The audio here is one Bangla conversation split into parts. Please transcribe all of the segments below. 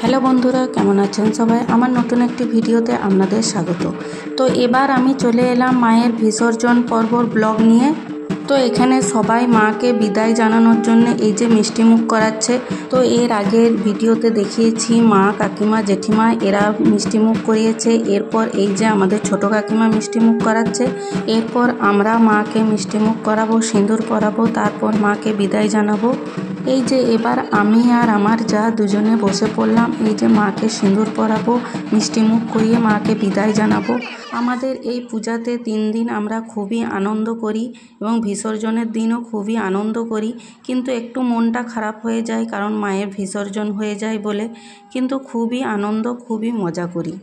হ্যালো বন্ধুরা, কেমন আছেন সবাই? আমার নতুন একটি ভিডিওতে আপনাদের স্বাগত। তো এবার আমি চলে এলাম মায়ের বিসর্জন পর্বর ব্লগ নিয়ে। তো এখানে সবাই মাকে বিদায় জানানোর জন্য এই যে মিষ্টিমুখ করাচ্ছে। তো এর আগের ভিডিওতে দেখিয়েছি মা, কাকিমা, জেঠিমা এরা মিষ্টিমুখ করিয়েছে। এরপর এই যে আমাদের ছোট কাকিমা মিষ্টিমুখ করাচ্ছে। এরপর আমরা মাকে মিষ্টিমুখ করাবো, সিঁদুর পরাবো, তারপর মাকে বিদায় জানাবো। এই যে এবার আমি আর আমার যা দুজনে বসে পড়লাম। এই যে মাকে সিঁদুর পরাবো, মিষ্টিমুখ করিয়ে মাকে বিদায় জানাবো। আমাদের এই পূজাতে 3 দিন আমরা খুবই আনন্দ করি এবং বিসর্জনের দিনও খুবই আনন্দ করি, কিন্তু একটু মনটা খারাপ হয়ে যায় কারণ মায়ের বিসর্জন হয়ে যায় বলে, কিন্তু খুবই আনন্দ, খুবই মজা করি।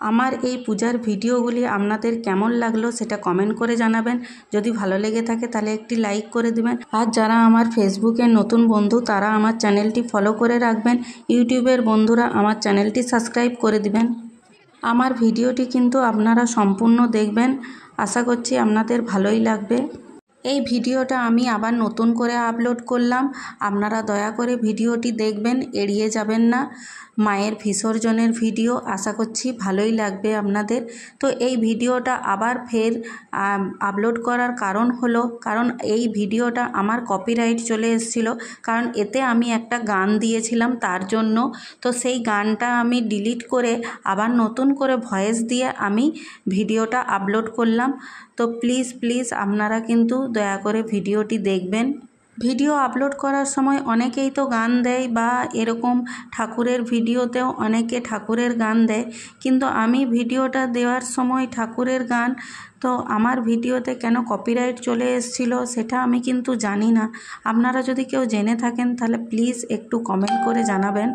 আমার এই পূজার ভিডিওগুলি আপনাদের কেমন লাগলো সেটা কমেন্ট করে জানাবেন। যদি ভালো লেগে থাকে তাহলে একটি লাইক করে দিবেন। আর যারা আমার ফেসবুকের নতুন বন্ধু তারা আমার চ্যানেলটি ফলো করে রাখবেন। ইউটিউবের বন্ধুরা আমার চ্যানেলটি সাবস্ক্রাইব করে দিবেন। আমার ভিডিওটি কিন্তু আপনারা সম্পূর্ণ দেখবেন, আশা করছি আপনাদের ভালোই লাগবে। এই ভিডিওটা আমি আবার নতুন করে আপলোড করলাম, আপনারা দয়া করে ভিডিওটি দেখবেন, এড়িয়ে যাবেন না। মায়ের বিসর্জনের ভিডিও, আশা করছি ভালোই লাগবে আপনাদের। তো এই ভিডিওটা আবার ফের আপলোড করার কারণ হলো, কারণ এই ভিডিওটা আমার কপিরাইট চলে এসেছিলো, কারণ এতে আমি একটা গান দিয়েছিলাম তার জন্য। তো সেই গানটা আমি ডিলিট করে আবার নতুন করে ভয়েস দিয়ে আমি ভিডিওটা আপলোড করলাম। তো প্লিজ আপনারা কিন্তু দয়া করে ভিডিওটি দেখবেন। ভিডিও আপলোড করার সময় অনেকেই তো গান দেয়, বা এরকম ঠাকুরের ভিডিওতেও অনেকে ঠাকুরের গান দেয়, কিন্তু আমি ভিডিওটা দেওয়ার সময় ঠাকুরের গান, তো আমার ভিডিওতে কেন কপিরাইট চলে এসেছিলো সেটা আমি কিন্তু জানি না। আপনারা যদি কেউ জেনে থাকেন তাহলে প্লিজ একটু কমেন্ট করে জানাবেন।